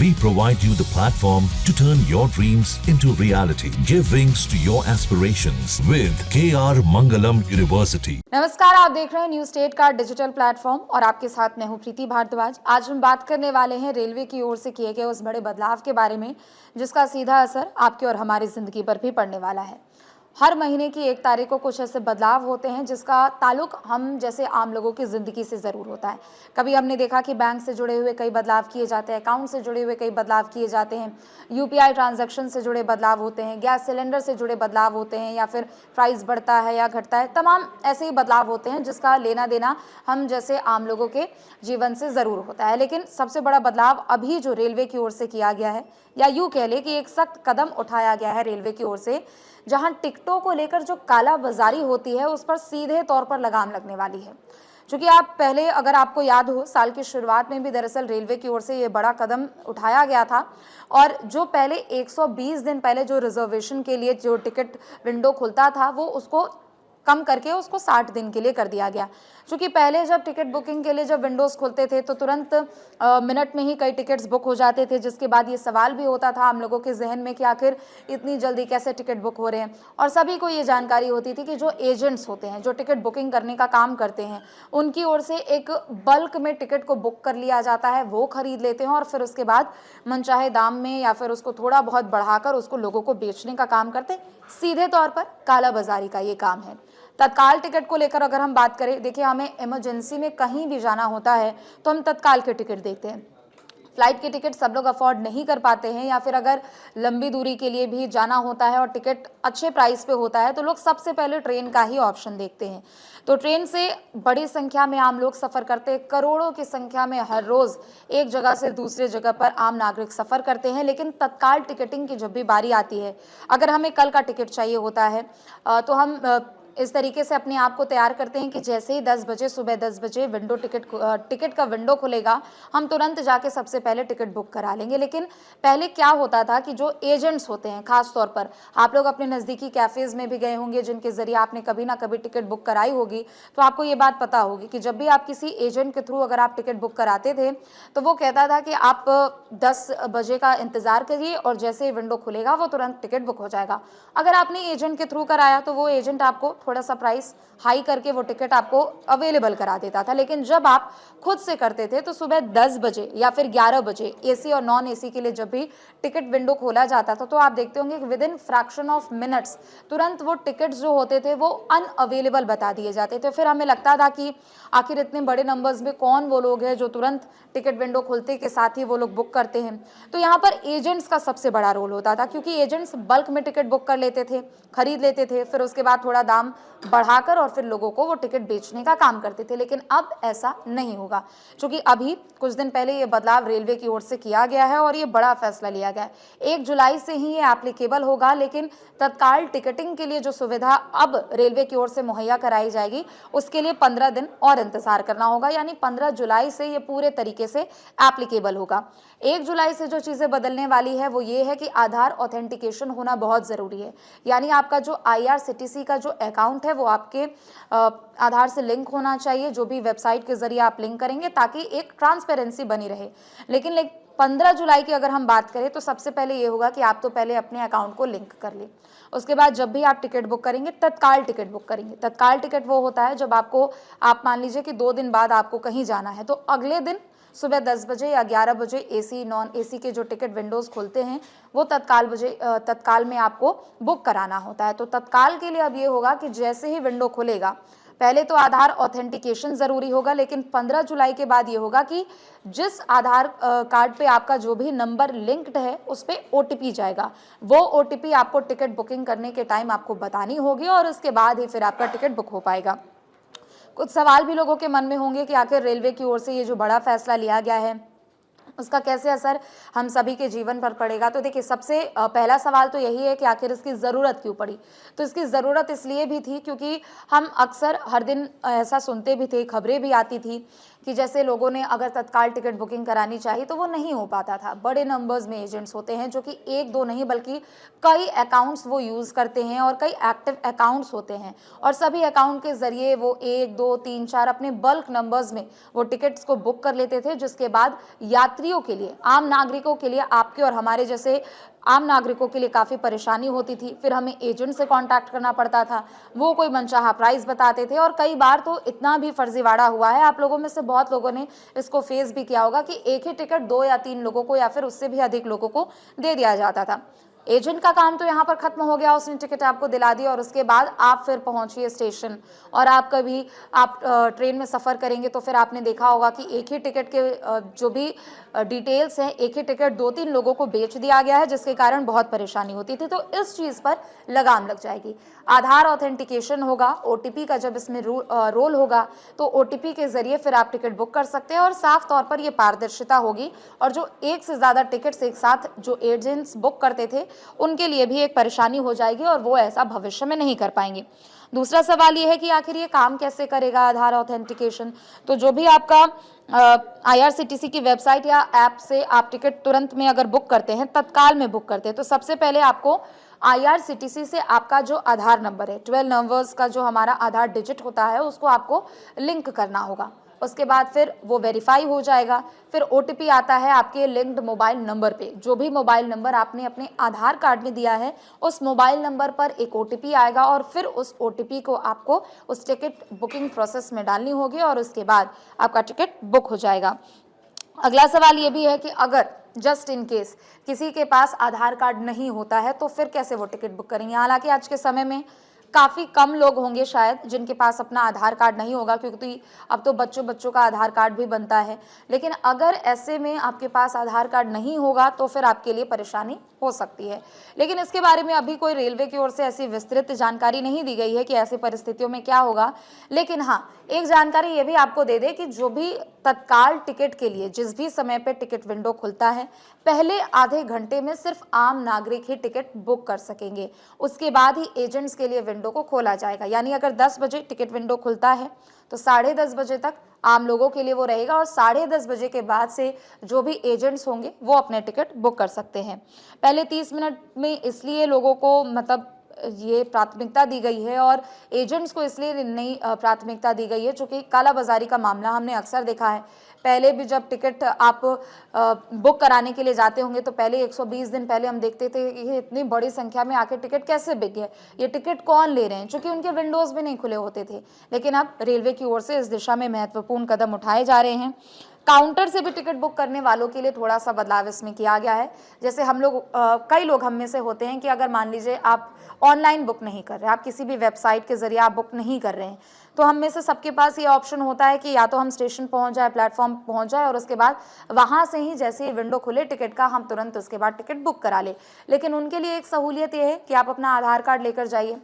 We provide you the platform to turn your dreams into reality. Give wings to your aspirations with KR Mangalam University. नमस्कार, आप देख रहे हैं news state का digital platform और आपके साथ मैं हूं प्रीति भारद्वाज। आज हम बात करने वाले हैं रेलवे की ओर से किए गए उस बड़े बदलाव के बारे में जिसका सीधा असर आपके और हमारी जिंदगी पर भी पड़ने वाला है। हर महीने की 1 तारीख को कुछ ऐसे बदलाव होते हैं जिसका ताल्लुक हम जैसे आम लोगों की ज़िंदगी से ज़रूर होता है। कभी हमने देखा कि बैंक से जुड़े हुए कई बदलाव किए जाते हैं, अकाउंट से जुड़े हुए कई बदलाव किए जाते हैं, यूपीआई ट्रांजैक्शन से जुड़े बदलाव होते हैं, गैस सिलेंडर से जुड़े बदलाव होते हैं, या फिर प्राइस बढ़ता है या घटता है। तमाम ऐसे ही बदलाव होते हैं जिसका लेना देना हम जैसे आम लोगों के जीवन से ज़रूर होता है। लेकिन सबसे बड़ा बदलाव अभी जो रेलवे की ओर से किया गया है, या यूँ कह लें कि एक सख्त कदम उठाया गया है रेलवे की ओर से, जहां टिकटों को लेकर जो काला बाजारी होती है उस पर सीधे तौर पर लगाम लगने वाली है। क्योंकि आप पहले, अगर आपको याद हो, साल की शुरुआत में भी दरअसल रेलवे की ओर से ये बड़ा कदम उठाया गया था और जो पहले 120 दिन पहले जो रिजर्वेशन के लिए जो टिकट विंडो खुलता था वो उसको कम करके उसको 60 दिन के लिए कर दिया गया। क्योंकि पहले जब टिकट बुकिंग के लिए जब विंडोज़ खुलते थे तो तुरंत मिनट में ही कई टिकट्स बुक हो जाते थे, जिसके बाद ये सवाल भी होता था हम लोगों के जहन में कि आखिर इतनी जल्दी कैसे टिकट बुक हो रहे हैं। और सभी को ये जानकारी होती थी कि जो एजेंट्स होते हैं, जो टिकट बुकिंग करने का काम करते हैं, उनकी ओर से एक बल्क में टिकट को बुक कर लिया जाता है, वो खरीद लेते हैं और फिर उसके बाद मनचाहे दाम में या फिर उसको थोड़ा बहुत बढ़ाकर उसको लोगों को बेचने का काम करते हैं। सीधे तौर पर काला बाजारी का ये काम है। तत्काल टिकट को लेकर अगर हम बात करें, देखिए, हमें इमरजेंसी में कहीं भी जाना होता है तो हम तत्काल के टिकट देखते हैं। फ्लाइट के टिकट सब लोग अफोर्ड नहीं कर पाते हैं, या फिर अगर लंबी दूरी के लिए भी जाना होता है और टिकट अच्छे प्राइस पे होता है तो लोग सबसे पहले ट्रेन का ही ऑप्शन देखते हैं। तो ट्रेन से बड़ी संख्या में आम लोग सफ़र करते हैं, करोड़ों की संख्या में हर रोज़ एक जगह से दूसरे जगह पर आम नागरिक सफ़र करते हैं। लेकिन तत्काल टिकटिंग की जब भी बारी आती है, अगर हमें कल का टिकट चाहिए होता है तो हम इस तरीके से अपने आप को तैयार करते हैं कि जैसे ही 10 बजे, सुबह 10 बजे टिकट का विंडो खुलेगा, हम तुरंत जाके सबसे पहले टिकट बुक करा लेंगे। लेकिन पहले क्या होता था कि जो एजेंट्स होते हैं, खास तौर पर आप लोग अपने नज़दीकी कैफ़ेज़ में भी गए होंगे जिनके ज़रिए आपने कभी ना कभी टिकट बुक कराई होगी, तो आपको ये बात पता होगी कि जब भी आप किसी एजेंट के थ्रू अगर आप टिकट बुक कराते थे तो वो कहता था कि आप 10 बजे का इंतज़ार करिए और जैसे ही विंडो खुलेगा वो तुरंत टिकट बुक हो जाएगा। अगर आपने एजेंट के थ्रू कराया तो वो एजेंट आपको थोड़ा सा प्राइस हाई करके वो टिकट आपको अवेलेबल करा देता था। लेकिन जब आप खुद से करते थे तो सुबह 10 बजे या फिर 11 बजे एसी और नॉन एसी के लिए जब भी टिकट विंडो खोला जाता था तो आप देखते होंगे कि with in fraction of minutes तुरंत वो टिकट्स जो होते थे वो अनअवेलेबल बता दिए जाते थे। फिर हमें लगता था कि आखिर इतने बड़े नंबर्स में कौन वो लोग हैं जो तुरंत टिकट विंडो खुलते के साथ ही वो लोग बुक करते हैं। तो यहाँ पर एजेंट्स का सबसे बड़ा रोल होता था, क्योंकि एजेंट्स बल्क में टिकट बुक कर लेते थे, खरीद लेते थे, फिर उसके बाद थोड़ा दाम बढ़ाकर और फिर लोगों को वो टिकट बेचने का काम करते थे। लेकिन अब ऐसा नहीं होगा, क्योंकि अभी कुछ दिन पहले ये बदलाव रेलवे की ओर से किया गया है और ये बड़ा फैसला लिया गया है। 1 जुलाई से ही ये एप्लीकेबल होगा, लेकिन तत्काल टिकटिंग के लिए जो सुविधा अब रेलवे की ओर से मुहैया कराई जाएगी उसके लिए 15 दिन और इंतजार करना होगा। यानी 15 जुलाई से ये पूरे तरीके से एप्लीकेबल होगा। 1 जुलाई से जो चीज़ें बदलने वाली है वो ये है कि आधार ऑथेंटिकेशन होना बहुत ज़रूरी है। यानी आपका जो IRCTC का जो अकाउंट है वो आपके आधार से लिंक होना चाहिए, जो भी वेबसाइट के जरिए आप लिंक करेंगे, ताकि एक ट्रांसपेरेंसी बनी रहे। लेकिन 15 जुलाई की अगर हम बात करें तो सबसे पहले ये होगा कि आप तो पहले अपने अकाउंट को लिंक कर लें। उसके बाद जब भी आप टिकट बुक करेंगे, तत्काल टिकट बुक करेंगे। तत्काल टिकट वो होता है जब आप मान लीजिए कि 2 दिन बाद आपको कहीं जाना है तो अगले दिन सुबह 10 बजे या 11 बजे एसी नॉन एसी के जो टिकट विंडोज़ खुलते हैं वो तत्काल में आपको बुक कराना होता है। तो तत्काल के लिए अब ये होगा कि जैसे ही विंडो खुलेगा, पहले तो आधार ऑथेंटिकेशन ज़रूरी होगा, लेकिन 15 जुलाई के बाद ये होगा कि जिस आधार कार्ड पे आपका जो भी नंबर लिंक्ड है उस पर OTP जाएगा। वो OTP आपको टिकट बुकिंग करने के टाइम आपको बतानी होगी और उसके बाद ही फिर आपका टिकट बुक हो पाएगा। कुछ सवाल भी लोगों के मन में होंगे कि आखिर रेलवे की ओर से ये जो बड़ा फैसला लिया गया है उसका कैसे असर हम सभी के जीवन पर पड़ेगा। तो देखिए, सबसे पहला सवाल तो यही है कि आखिर इसकी ज़रूरत क्यों पड़ी। तो इसकी ज़रूरत इसलिए भी थी क्योंकि हम अक्सर हर दिन ऐसा सुनते भी थे, खबरें भी आती थी कि जैसे लोगों ने अगर तत्काल टिकट बुकिंग करानी चाहिए तो वो नहीं हो पाता था। बड़े नंबर्स में एजेंट्स होते हैं जो कि एक दो नहीं बल्कि कई अकाउंट्स वो यूज़ करते हैं और कई एक्टिव अकाउंट्स होते हैं और सभी अकाउंट के ज़रिए वो 1, 2, 3, 4 अपने बल्क नंबर्स में वो टिकट्स को बुक कर लेते थे, जिसके बाद यात्रियों के लिए, आम नागरिकों के लिए, आपके और हमारे जैसे आम नागरिकों के लिए काफ़ी परेशानी होती थी। फिर हमें एजेंट से कांटेक्ट करना पड़ता था, वो कोई मनचाहा प्राइस बताते थे और कई बार तो इतना भी फर्जीवाड़ा हुआ है, आप लोगों में से बहुत लोगों ने इसको फेस भी किया होगा कि एक ही टिकट 2 या 3 लोगों को या फिर उससे भी अधिक लोगों को दे दिया जाता था। एजेंट का काम तो यहाँ पर खत्म हो गया, उसने टिकट आपको दिला दी और उसके बाद आप फिर पहुंचिए स्टेशन। और आप कभी आप ट्रेन में सफ़र करेंगे तो फिर आपने देखा होगा कि एक ही टिकट के जो भी डिटेल्स हैं, एक ही टिकट 2-3 लोगों को बेच दिया गया है, जिसके कारण बहुत परेशानी होती थी। तो इस चीज़ पर लगाम लग जाएगी। आधार ऑथेंटिकेशन होगा, OTP का जब इसमें रोल होगा तो OTP के जरिए फिर आप टिकट बुक कर सकते हैं और साफ तौर पर ये पारदर्शिता होगी और जो एक से ज़्यादा टिकट्स एक साथ जो एजेंट्स बुक करते थे उनके लिए भी एक परेशानी हो जाएगी और वो ऐसा भविष्य में नहीं कर पाएंगे। दूसरा सवाल ये है कि आखिर ये काम कैसे करेगा आधार ऑथेंटिकेशन। तो जो भी आपका IRCTC की वेबसाइट या ऐप से आप टिकट तुरंत में अगर बुक करते हैं, तत्काल में बुक करते हैं, तो सबसे पहले आपको IRCTC से आपका जो आधार नंबर है, 12 नंबर्स का जो हमारा आधार डिजिट होता है, उसको आपको लिंक करना होगा। उसके बाद फिर वो वेरीफाई हो जाएगा। फिर OTP आता है आपके लिंक्ड मोबाइल नंबर पे। जो भी मोबाइल नंबर आपने अपने आधार कार्ड में दिया है, उस मोबाइल नंबर पर एक OTP आएगा और फिर उस OTP को आपको उस टिकट बुकिंग प्रोसेस में डालनी होगी और उसके बाद आपका टिकट बुक हो जाएगा। अगला सवाल ये भी है कि अगर जस्ट इन केस किसी के पास आधार कार्ड नहीं होता है तो फिर कैसे वो टिकट बुक करेंगे। हालांकि आज के समय में काफ़ी कम लोग होंगे शायद जिनके पास अपना आधार कार्ड नहीं होगा, क्योंकि अब तो बच्चों का आधार कार्ड भी बनता है। लेकिन अगर ऐसे में आपके पास आधार कार्ड नहीं होगा तो फिर आपके लिए परेशानी हो सकती है। लेकिन इसके बारे में अभी कोई रेलवे की ओर से ऐसी विस्तृत जानकारी नहीं दी गई है कि ऐसी परिस्थितियों में क्या होगा। लेकिन हाँ, एक जानकारी ये भी आपको दे दे कि जो भी तत्काल टिकट के लिए जिस भी समय पे टिकट विंडो खुलता है, पहले आधे घंटे में सिर्फ आम नागरिक ही टिकट बुक कर सकेंगे। उसके बाद ही एजेंट्स के लिए विंडो को खोला जाएगा। यानी अगर 10 बजे टिकट विंडो खुलता है तो 10:30 बजे तक आम लोगों के लिए वो रहेगा और 10:30 बजे के बाद से जो भी एजेंट्स होंगे वो अपने टिकट बुक कर सकते हैं। पहले 30 मिनट में इसलिए लोगों को मतलब ये प्राथमिकता दी गई है और एजेंट्स को इसलिए नहीं प्राथमिकता दी गई है चूँकि कालाबाजारी का मामला हमने अक्सर देखा है। पहले भी जब टिकट आप बुक कराने के लिए जाते होंगे तो पहले 120 दिन पहले हम देखते थे कि ये इतनी बड़ी संख्या में आके टिकट कैसे बिक गए, ये टिकट कौन ले रहे हैं, क्योंकि उनके विंडोज़ भी नहीं खुले होते थे। लेकिन अब रेलवे की ओर से इस दिशा में महत्वपूर्ण कदम उठाए जा रहे हैं। काउंटर से भी टिकट बुक करने वालों के लिए थोड़ा सा बदलाव इसमें किया गया है। जैसे हम लोग कई लोग हम में से होते हैं कि अगर मान लीजिए आप ऑनलाइन बुक नहीं कर रहे, आप किसी भी वेबसाइट के ज़रिए आप बुक नहीं कर रहे हैं, तो हम में से सबके पास ये ऑप्शन होता है कि या तो हम स्टेशन पहुंच जाए, प्लेटफॉर्म पहुंच जाए और उसके बाद वहां से ही जैसे ही विंडो खुले टिकट का हम तुरंत उसके बाद टिकट बुक करा ले। लेकिन उनके लिए एक सहूलियत ये है कि आप अपना आधार कार्ड लेकर जाइए,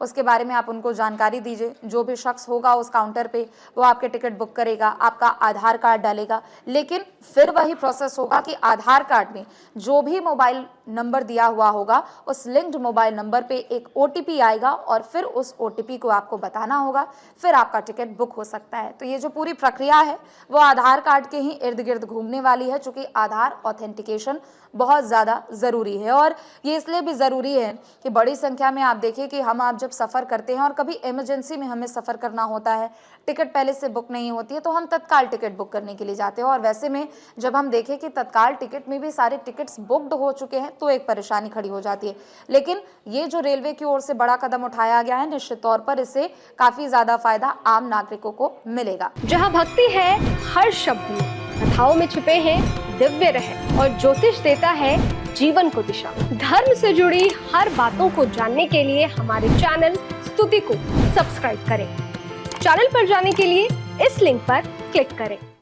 उसके बारे में आप उनको जानकारी दीजिए। जो भी शख्स होगा उस काउंटर पे वो आपके टिकट बुक करेगा, आपका आधार कार्ड डालेगा। लेकिन फिर वही प्रोसेस होगा कि आधार कार्ड में जो भी मोबाइल नंबर दिया हुआ होगा उस लिंक्ड मोबाइल नंबर पे एक OTP आएगा और फिर उस OTP को आपको बताना होगा, फिर आपका टिकट बुक हो सकता है। तो ये जो पूरी प्रक्रिया है वो आधार कार्ड के ही इर्द गिर्द घूमने वाली है, चूँकि आधार ऑथेंटिकेशन बहुत ज़्यादा ज़रूरी है। और ये इसलिए भी ज़रूरी है कि बड़ी संख्या में आप देखिए कि हम आप जब सफ़र करते हैं और कभी इमरजेंसी में हमें सफ़र करना होता है, टिकट पहले से बुक नहीं होती है, तो हम तत्काल टिकट बुक करने के लिए जाते हैं। और वैसे में जब हम देखें कि तत्काल टिकट में भी सारे टिकट्स बुकड हो चुके हैं तो एक परेशानी खड़ी हो जाती है। लेकिन ये जो रेलवे की ओर से बड़ा कदम उठाया गया है, निश्चित तौर पर इससे काफ़ी ज़्यादा फायदा आम नागरिकों को मिलेगा। जहाँ भक्ति है हर शब्द में, कथाओं में छुपे हैं दिव्य रहस्य और ज्योतिष देता है जीवन को दिशा। धर्म से जुड़ी हर बातों को जानने के लिए हमारे चैनल स्तुति को सब्सक्राइब करें। चैनल पर जाने के लिए इस लिंक पर क्लिक करें।